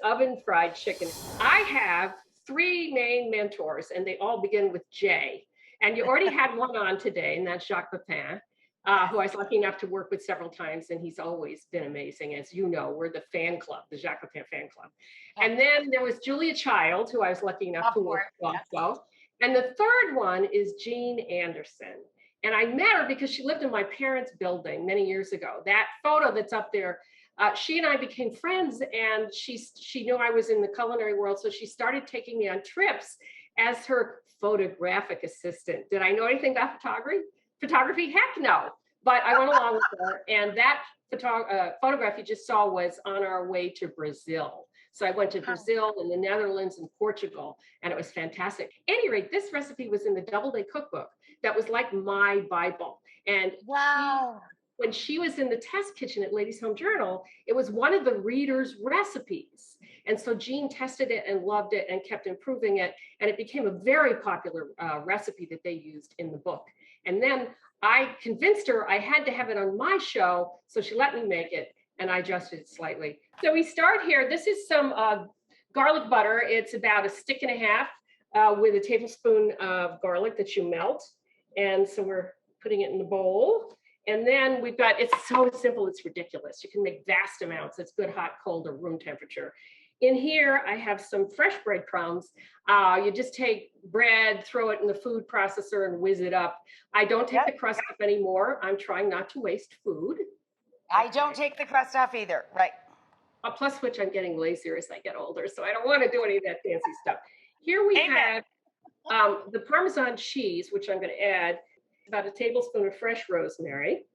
oven fried chicken. I have three main mentors, and they all begin with J. And you already had one on today, and that's Jacques Pepin, who I was lucky enough to work with several times, and he's always been amazing. As you know, we're the fan club, the Jacques Pepin fan club. And then there was Julia Child, who I was lucky enough to work with also. And the third one is Jean Anderson. And I met her because she lived in my parents' building many years ago. That photo that's up there, she and I became friends, and she knew I was in the culinary world, so she started taking me on trips as her photographic assistant. Did I know anything about photography? Heck no. But I went along with her, and that photograph you just saw was on our way to Brazil. So I went to Brazil and the Netherlands and Portugal, and it was fantastic. At any rate, this recipe was in the Doubleday cookbook. That was like my Bible. And when she was in the test kitchen at Ladies Home Journal, it was one of the readers' recipes. And so Jean tested it and loved it and kept improving it. And it became a very popular recipe that they used in the book. And then I convinced her I had to have it on my show. So she let me make it, and I adjusted it slightly. So we start here. This is some garlic butter. It's about a stick and a half with a tablespoon of garlic that you melt. And so we're putting it in the bowl. And then we've got, it's so simple, it's ridiculous. You can make vast amounts. It's good, hot, cold, or room temperature. In here, I have some fresh breadcrumbs. You just take bread, throw it in the food processor, and whiz it up. I don't take the crust off anymore. I'm trying not to waste food. I don't take the crust off either, right? Plus which I'm getting lazier as I get older, so I don't want to do any of that fancy stuff. Here we have the Parmesan cheese, which I'm going to add about a tablespoon of fresh rosemary.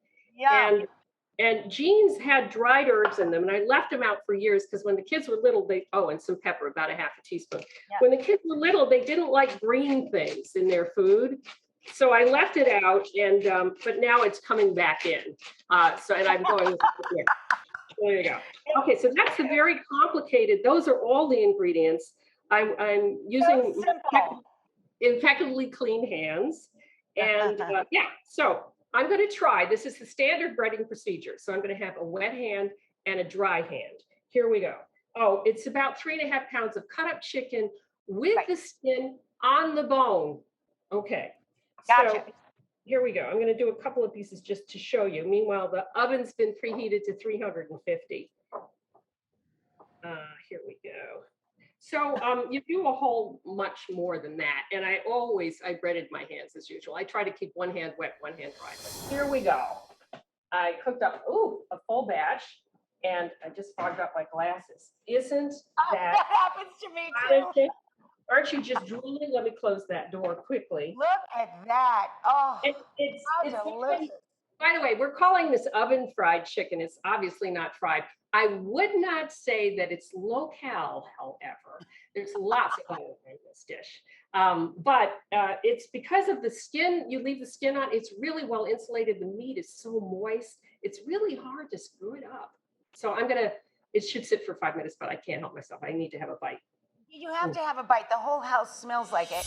And Jean's had dried herbs in them, and I left them out for years because when the kids were little, and some pepper, about a half a teaspoon. When the kids were little, they didn't like green things in their food. So I left it out, and but now it's coming back in. And I'm going, there you go. Okay, so that's the very complicated, those are all the ingredients. I'm using impeccably clean hands. And so I'm going to try. This is the standard breading procedure. So I'm going to have a wet hand and a dry hand. Here we go. Oh, it's about 3.5 pounds of cut up chicken with the skin on the bone. Okay. Gotcha. So here we go. I'm going to do a couple of pieces just to show you. Meanwhile, the oven's been preheated to 350. Here we go. So you do a whole much more than that. And I breaded my hands as usual. I try to keep one hand wet, one hand dry. Here we go. I cooked up, a full batch, and I just fogged up my glasses. Isn't that happens to me too. Aren't you just drooling? Let me close that door quickly. Look at that. Oh, it's delicious. By the way, we're calling this oven fried chicken. It's obviously not fried. I would not say that it's low-cal, however. There's lots of oil in this dish. But it's because of the skin, you leave the skin on, it's really well insulated. The meat is so moist. It's really hard to screw it up. So it should sit for 5 minutes, but I can't help myself. I need to have a bite. You have to have a bite. The whole house smells like it.